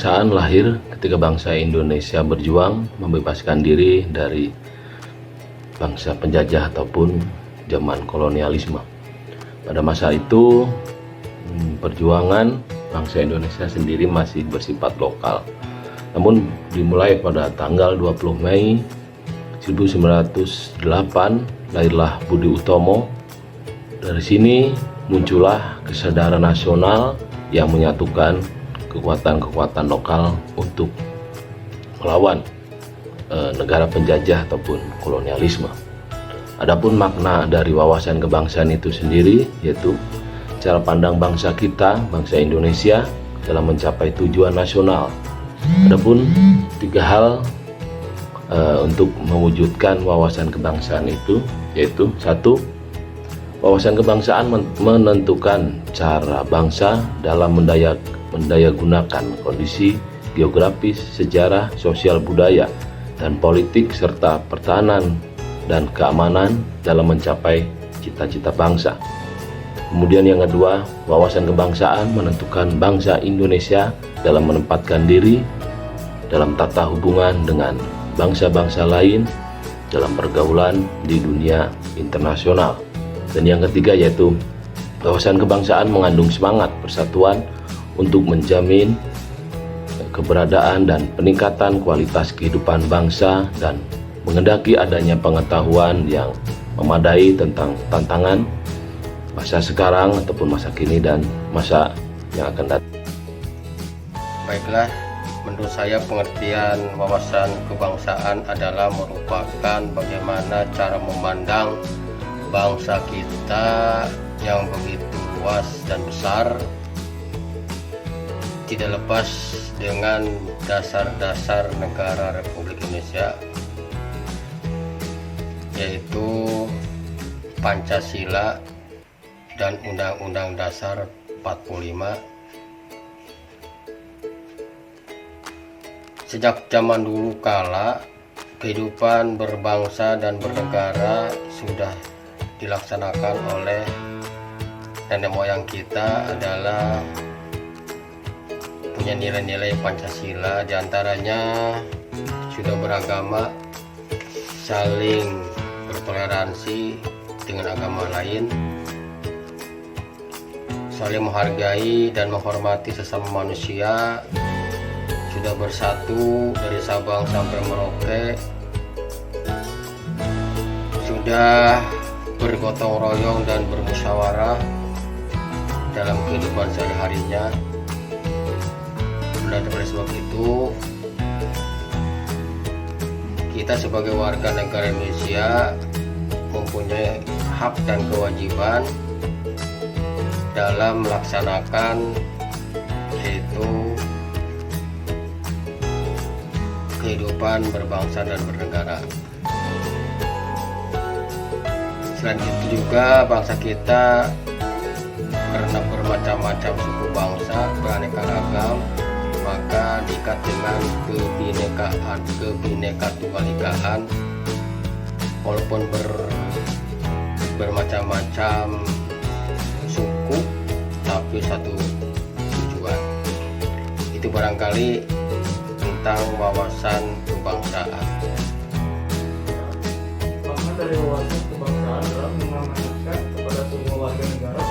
kebangsaan lahir ketika bangsa Indonesia berjuang membebaskan diri dari bangsa penjajah ataupun zaman kolonialisme. Pada masa itu, perjuangan bangsa Indonesia sendiri masih bersifat lokal. Namun dimulai pada tanggal 20 Mei 1908 lahirlah Budi Utomo. Dari sini muncullah kesadaran nasional yang menyatukan kekuatan-kekuatan lokal untuk melawan negara penjajah ataupun kolonialisme. Adapun makna dari wawasan kebangsaan itu sendiri yaitu cara pandang bangsa kita, bangsa Indonesia dalam mencapai tujuan nasional. Adapun tiga hal untuk mewujudkan wawasan kebangsaan itu yaitu: satu, wawasan kebangsaan menentukan cara bangsa dalam mendayagunakan kondisi geografis, sejarah, sosial budaya, dan politik serta pertahanan dan keamanan dalam mencapai cita-cita bangsa. Kemudian yang kedua, wawasan kebangsaan menentukan bangsa Indonesia dalam menempatkan diri dalam tata hubungan dengan bangsa-bangsa lain dalam pergaulan di dunia internasional. Dan yang ketiga yaitu wawasan kebangsaan mengandung semangat persatuan untuk menjamin keberadaan dan peningkatan kualitas kehidupan bangsa dan menghendaki adanya pengetahuan yang memadai tentang tantangan masa sekarang ataupun masa kini dan masa yang akan datang. Baiklah, menurut saya pengertian wawasan kebangsaan adalah merupakan bagaimana cara memandang bangsa kita yang begitu luas dan besar, tidak lepas dengan dasar-dasar negara Republik Indonesia, yaitu Pancasila dan Undang-Undang Dasar 45. Sejak zaman dulu kala, kehidupan berbangsa dan bernegara sudah dilaksanakan oleh nenek moyang kita adalah punya nilai-nilai Pancasila, diantaranya sudah beragama, saling bertoleransi dengan agama lain, saling menghargai dan menghormati sesama manusia, sudah bersatu dari Sabang sampai Merauke, sudah bergotong royong dan bermusyawarah dalam kehidupan sehari-harinya. Oleh sebab itu, kita sebagai warga negara Indonesia mempunyai hak dan kewajiban dalam melaksanakan yaitu kehidupan berbangsa dan bernegara. Selain itu juga bangsa kita karena bermacam-macam suku bangsa, beraneka ragam, maka diikat dengan kebinekaan tunggal ikaan, walaupun bermacam-macam suku tapi satu tujuan. Itu barangkali tentang wawasan kebangsaan. Makna dari wawasan kebangsaan adalah mengamanatkan kepada semua warga negara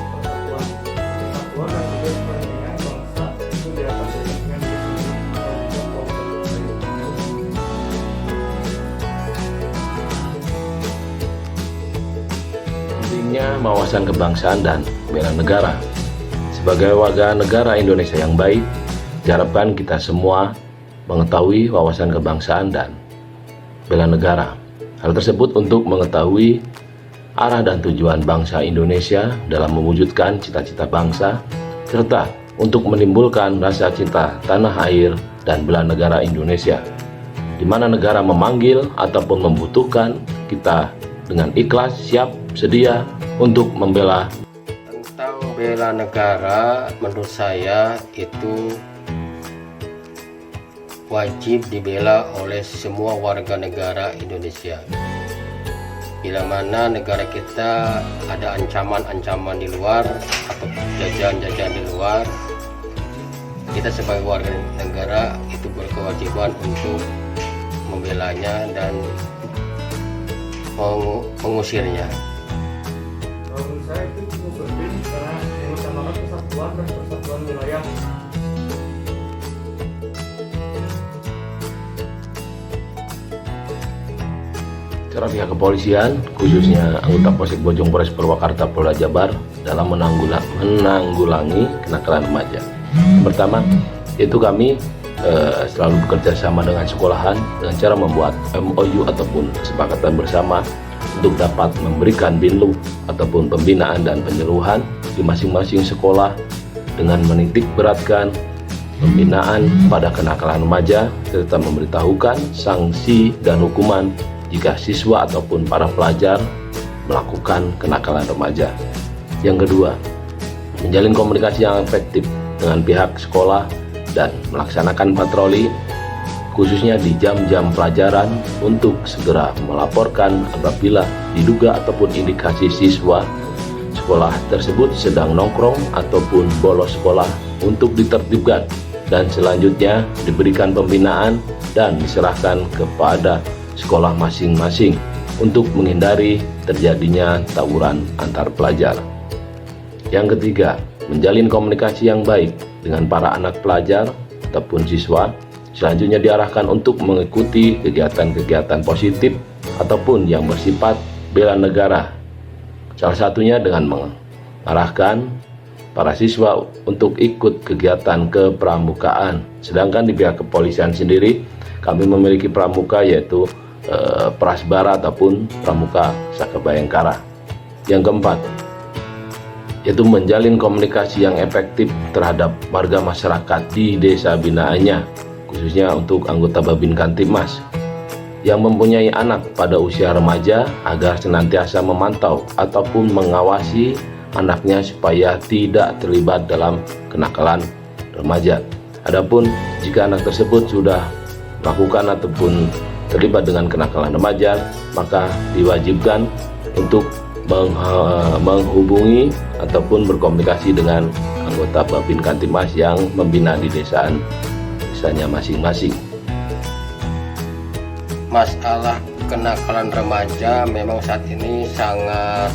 persatuan dan juga kepentingan bangsa itu di atas kepentingan Pentingnya wawasan kebangsaan dan bela negara. Sebagai warga negara Indonesia yang baik, diharapkan kita semua mengetahui wawasan kebangsaan dan bela negara. Hal tersebut untuk mengetahui arah dan tujuan bangsa Indonesia dalam mewujudkan cita-cita bangsa, serta untuk menimbulkan rasa cinta tanah air dan bela negara Indonesia, di mana negara memanggil ataupun membutuhkan kita dengan ikhlas, siap, sedia untuk membela. Tentang bela negara, menurut saya itu wajib dibela oleh semua warga negara Indonesia. Bila mana negara kita ada ancaman-ancaman di luar atau jajahan-jajahan di luar, kita sebagai warga negara itu berkewajiban untuk membelanya dan mengusirnya. Menurut saya itu cukup penting karena mengutamakan kesatuan dan persatuan wilayah. Secara pihak kepolisian, khususnya anggota Polsek Bojong Polres Purwakarta Polda Jabar dalam menanggulangi kenakalan remaja. Yang pertama, yaitu kami selalu bekerja sama dengan sekolahan dengan cara membuat MOU ataupun kesepakatan bersama untuk dapat memberikan binlu ataupun pembinaan dan penyuluhan di masing-masing sekolah dengan menitik beratkan pembinaan pada kenakalan remaja serta memberitahukan sanksi dan hukuman jika siswa ataupun para pelajar melakukan kenakalan remaja. Yang kedua, menjalin komunikasi yang efektif dengan pihak sekolah dan melaksanakan patroli khususnya di jam-jam pelajaran untuk segera melaporkan apabila diduga ataupun indikasi siswa sekolah tersebut sedang nongkrong ataupun bolos sekolah untuk ditertibkan dan selanjutnya diberikan pembinaan dan diserahkan kepada sekolah masing-masing untuk menghindari terjadinya tawuran antar pelajar. Yang ketiga, menjalin komunikasi yang baik dengan para anak pelajar ataupun siswa, selanjutnya diarahkan untuk mengikuti kegiatan-kegiatan positif ataupun yang bersifat bela negara. Salah satunya dengan mengarahkan para siswa untuk ikut kegiatan kepramukaan. Sedangkan di pihak kepolisian sendiri, kami memiliki pramuka yaitu Prasbara ataupun Pramuka Saka Bayangkara. Yang keempat, yaitu menjalin komunikasi yang efektif terhadap warga masyarakat di desa binaannya, khususnya untuk anggota Babin Kantipmas yang mempunyai anak pada usia remaja agar senantiasa memantau ataupun mengawasi anaknya supaya tidak terlibat dalam kenakalan remaja. Adapun jika anak tersebut sudah melakukan ataupun terlibat dengan kenakalan remaja, maka diwajibkan untuk menghubungi ataupun berkomunikasi dengan anggota Babin Kantipmas yang membina di desanya masing-masing. Masalah kenakalan remaja memang saat ini sangat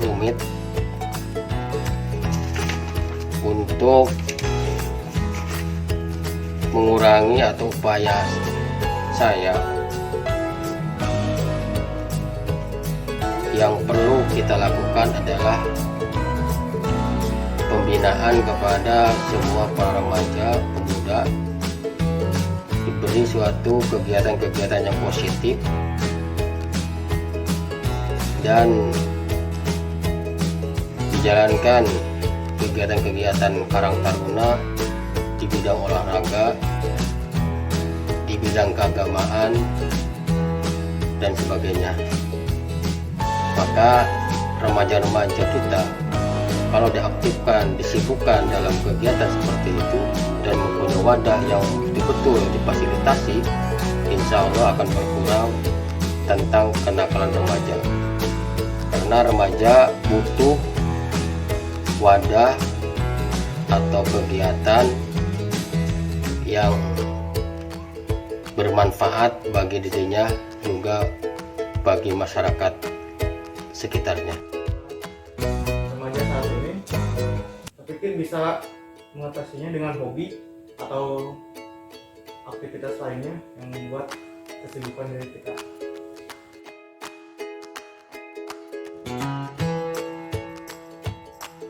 rumit untuk mengurangi atau upaya saya yang perlu kita lakukan adalah pembinaan kepada semua para remaja pemuda, diberi suatu kegiatan-kegiatan yang positif dan dijalankan kegiatan-kegiatan Karang Taruna di bidang olahraga, di bidang keagamaan, dan sebagainya. Maka remaja-remaja kita kalau diaktifkan, disibukkan dalam kegiatan seperti itu dan mempunyai wadah yang betul-betul difasilitasi, insya Allah akan berkurang tentang kenakalan remaja. Karena remaja butuh wadah atau kegiatan yang bermanfaat bagi dirinya juga bagi masyarakat sekitarnya. Remaja saat ini, saya pikir bisa mengatasinya dengan hobi atau aktivitas lainnya yang membuat kesibukan diri kita.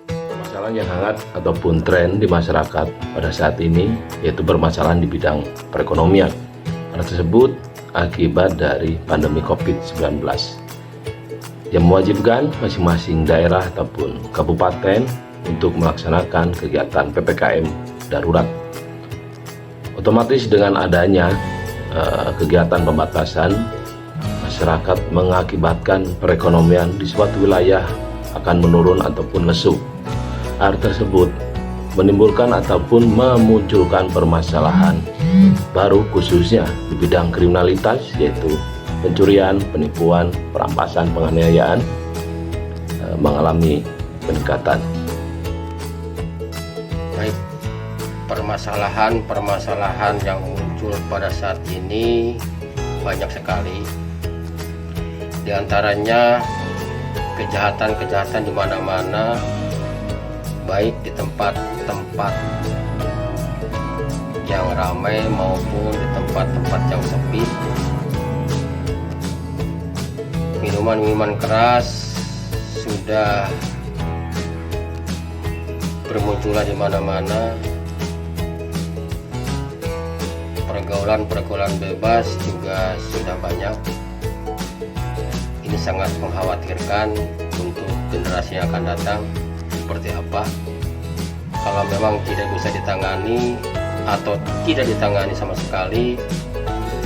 Permasalahan yang hangat ataupun tren di masyarakat pada saat ini yaitu permasalahan di bidang perekonomian. Hal tersebut akibat dari pandemi COVID-19 yang mewajibkan masing-masing daerah ataupun kabupaten untuk melaksanakan kegiatan PPKM darurat. Otomatis dengan adanya kegiatan pembatasan, masyarakat mengakibatkan perekonomian di suatu wilayah akan menurun ataupun lesu. Hal tersebut menimbulkan ataupun memunculkan permasalahan baru khususnya di bidang kriminalitas yaitu pencurian, penipuan, perampasan, penganiayaan mengalami peningkatan. permasalahan yang muncul pada saat ini banyak sekali. Di antaranya kejahatan-kejahatan di mana-mana, baik di tempat-tempat yang ramai maupun di tempat-tempat yang sepi. Minuman-minuman keras sudah bermunculan di mana-mana. Pergaulan bebas juga sudah banyak. Ini sangat mengkhawatirkan untuk generasi yang akan datang. Seperti apa kalau memang tidak bisa ditangani atau tidak ditangani sama sekali,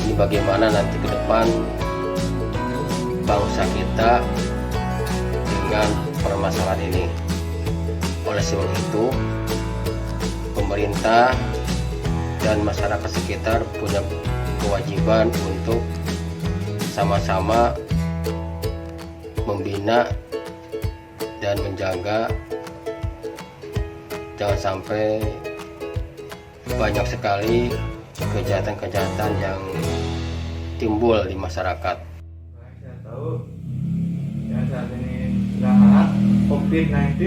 ini bagaimana nanti ke depan bangsa kita dengan permasalahan ini. Oleh sebab itu, pemerintah dan masyarakat sekitar punya kewajiban untuk sama-sama membina dan menjaga jangan sampai banyak sekali kejahatan-kejahatan yang timbul di masyarakat. Saya tahu yang saat ini sedang hangat COVID-19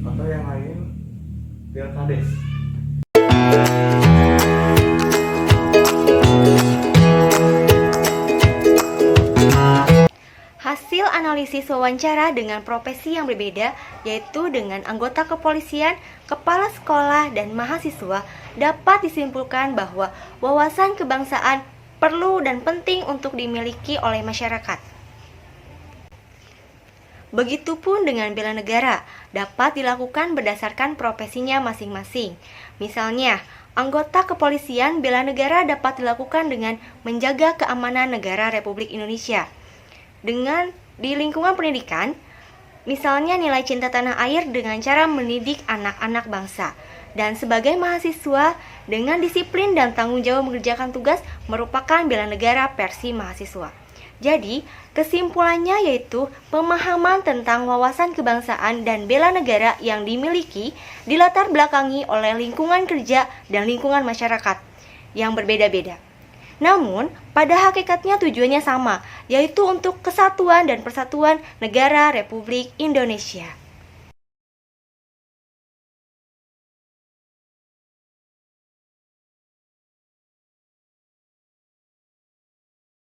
atau yang lain Pilkades. Hasil analisis wawancara dengan profesi yang berbeda, yaitu dengan anggota kepolisian, kepala sekolah, dan mahasiswa, dapat disimpulkan bahwa wawasan kebangsaan perlu dan penting untuk dimiliki oleh masyarakat. Begitupun dengan bela negara, dapat dilakukan berdasarkan profesinya masing-masing. Misalnya, anggota kepolisian bela negara dapat dilakukan dengan menjaga keamanan negara Republik Indonesia. Dengan di lingkungan pendidikan, misalnya nilai cinta tanah air dengan cara mendidik anak-anak bangsa. Dan sebagai mahasiswa, dengan disiplin dan tanggung jawab mengerjakan tugas merupakan bela negara versi mahasiswa. Jadi, kesimpulannya yaitu pemahaman tentang wawasan kebangsaan dan bela negara yang dimiliki dilatar belakangi oleh lingkungan kerja dan lingkungan masyarakat yang berbeda-beda. Namun, pada hakikatnya tujuannya sama, yaitu untuk kesatuan dan persatuan negara Republik Indonesia.